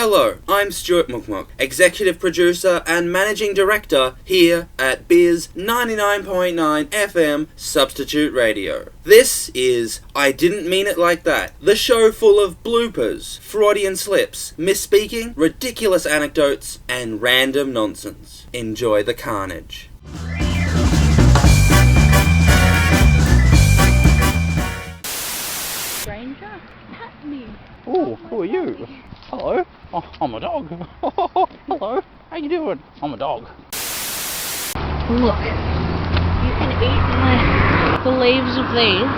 Hello, I'm Stuart Mukmuk, Executive Producer and Managing Director here at Bizz 99.9 FM Substitute Radio. This is I Didn't Mean It Like That, the show full of bloopers, Freudian slips, misspeaking, ridiculous anecdotes, and random nonsense. Enjoy the carnage. Stranger? Pat me. Oh, who are you? Hello? Oh, I'm a dog. Hello. How you doing? I'm a dog. Look, you can eat the leaves of these.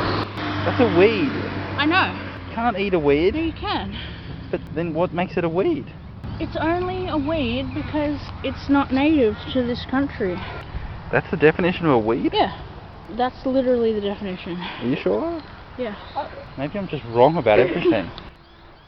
That's a weed. I know. Can't eat a weed. No, you can. But then what makes it a weed? It's only a weed because it's not native to this country. That's the definition of a weed? Yeah, that's literally the definition. Are you sure? Yeah. Maybe I'm just wrong about everything.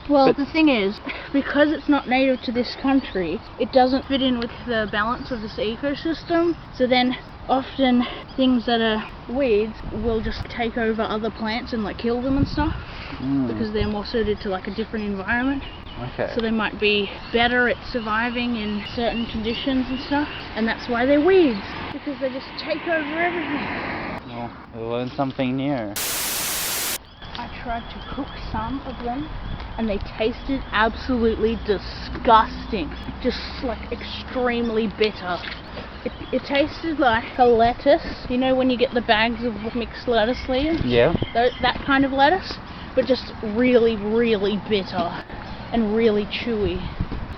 Well, the thing is, because it's not native to this country, it doesn't fit in with the balance of this ecosystem. So then, often things that are weeds will just take over other plants and like kill them and stuff, because they're more suited to like a different environment. Okay. So they might be better at surviving in certain conditions and stuff, and that's why they're weeds, because they just take over everything. Well, we'll learn something new. I tried to cook some of them, and they tasted absolutely disgusting. Just like extremely bitter. It tasted like a lettuce. You know when you get the bags of mixed lettuce leaves? Yeah. That kind of lettuce, but just really, really bitter and really chewy.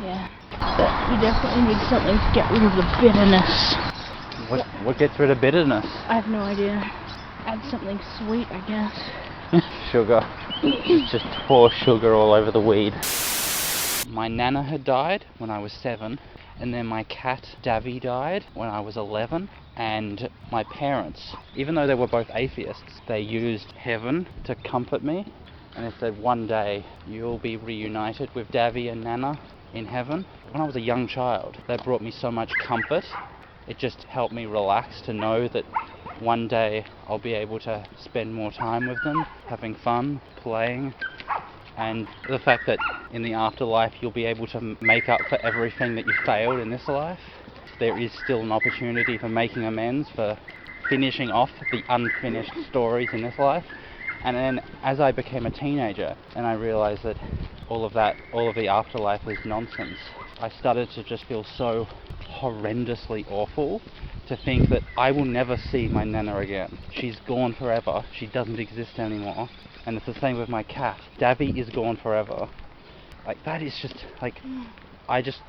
Yeah. But you definitely need something to get rid of the bitterness. What gets rid of bitterness? I have no idea. Add something sweet, I guess. Sugar. Just pour sugar all over the weed. My nana had died when I was 7, and then my cat Davy died when I was 11, and my parents, even though they were both atheists, they used heaven to comfort me, and they said one day you'll be reunited with Davy and Nana in heaven. When I was a young child, that brought me so much comfort. It just helped me relax to know that one day I'll be able to spend more time with them, having fun, playing, and the fact that in the afterlife you'll be able to make up for everything that you failed in this life. There is still an opportunity for making amends, for finishing off the unfinished stories in this life. And then as I became a teenager and I realized that all of the afterlife is nonsense, I started to just feel so horrendously awful to think that I will never see my nana again. She's gone forever. She doesn't exist anymore. And it's the same with my cat. Davy is gone forever. Like, that is just, like,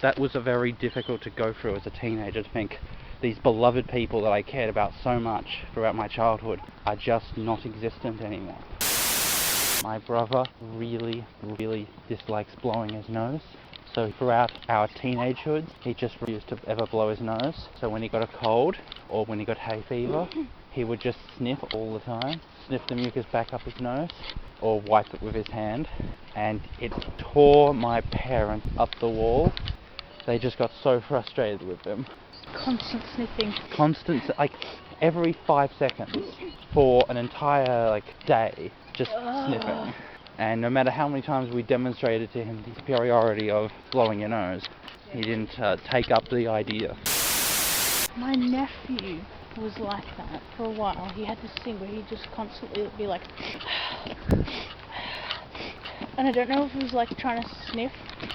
that was a very difficult to go through as a teenager, to think these beloved people that I cared about so much throughout my childhood are just not existent anymore. My brother really, really dislikes blowing his nose. So throughout our teenagehood, he just refused to ever blow his nose. So when he got a cold, or when he got hay fever, he would just sniff all the time. Sniff the mucus back up his nose, or wipe it with his hand. And it tore my parents up the wall. They just got so frustrated with him. Constant sniffing. Constant, like every 5 seconds for an entire day, just sniffing. And no matter how many times we demonstrated to him the superiority of blowing your nose, he didn't take up the idea. My nephew was like that for a while. He had this thing where he just constantly would be like, and I don't know if he was like trying to sniff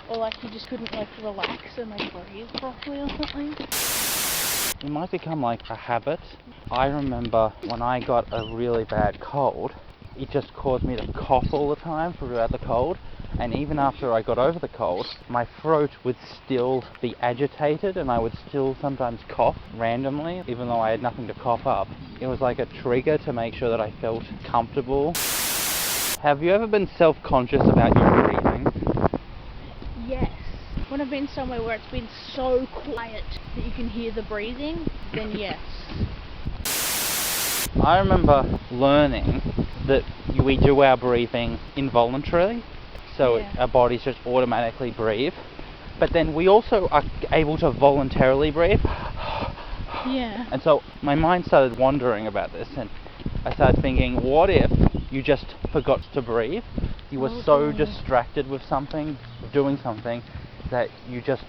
or like he just couldn't like relax and like breathe properly or something. It might become like a habit. I remember when I got a really bad cold, it just caused me to cough all the time throughout the cold, and even after I got over the cold, my throat would still be agitated and I would still sometimes cough randomly, even though I had nothing to cough up. It was like a trigger to make sure that I felt comfortable. Have you ever been self-conscious about your breathing? Yes. When I've been somewhere where it's been so quiet that you can hear the breathing, then yes. I remember learning that we do our breathing involuntarily, so our bodies just automatically breathe. But then we also are able to voluntarily breathe. Yeah. And so my mind started wandering about this, and I started thinking, what if you just forgot to breathe? You were so distracted with something, doing something, that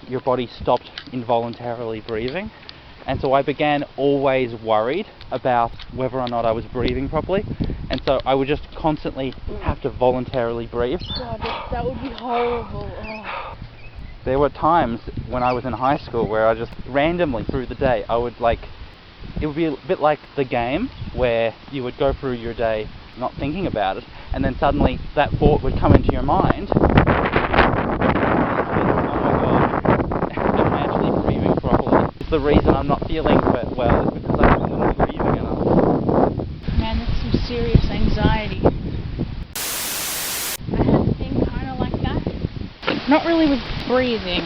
your body stopped involuntarily breathing. And so I began always worried about whether or not I was breathing properly. And so I would just constantly have to voluntarily breathe. God, that would be horrible. Oh. There were times when I was in high school where I just randomly through the day, it would be a bit like the game where you would go through your day not thinking about it, and then suddenly that thought would come into your mind. Oh my God, am I actually breathing properly? It's the reason I'm not feeling well is because I wasn't breathing enough. Man, that's some serious anxiety. I had a thing kind of like that. Not really with breathing,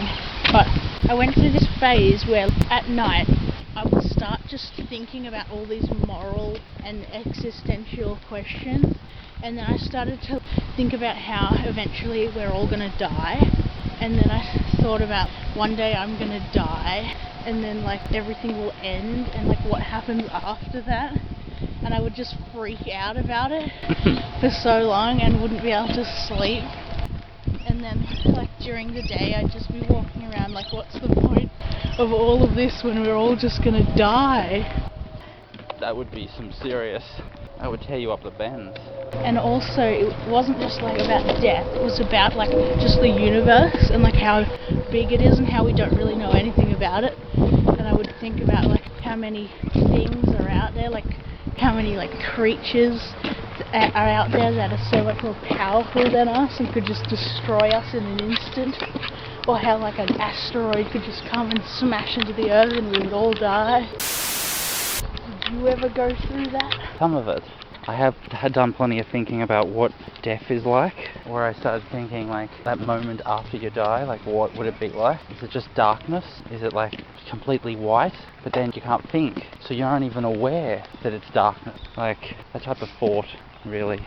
but I went through this phase where at night I would start just thinking about all these moral and existential questions, and then I started to think about how eventually we're all going to die, and then I thought about one day I'm going to die, and then like everything will end, and like what happens after that, and I would just freak out about it for so long and wouldn't be able to sleep. And then like during the day I'd just be walking around like, what's the point of all of this when we're all just gonna die? That would be some serious, that would tear you up the bends. And also it wasn't just like about death, it was about like just the universe and like how big it is and how we don't really know anything about it. And I would think about like how many things are out there, like how many like creatures are out there that are so much more powerful than us and could just destroy us in an instant, or how like an asteroid could just come and smash into the earth and we would all die. Did you ever go through that? Some of it. I had done plenty of thinking about what death is like, where I started thinking like that moment after you die, like what would it be like? Is it just darkness? Is it like completely white? But then you can't think, so you aren't even aware that it's darkness. Like that type of thought, really.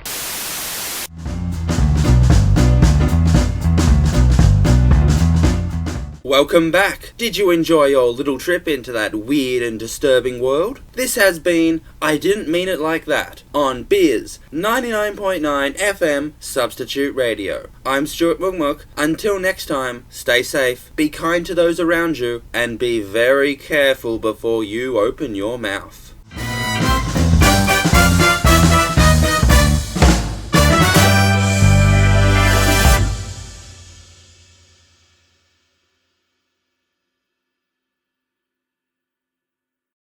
Welcome back. Did you enjoy your little trip into that weird and disturbing world? This has been I Didn't Mean It Like That on Bizz 99.9 FM Substitute Radio. I'm Stuart Mugmuk. Until next time, stay safe, be kind to those around you, and be very careful before you open your mouth.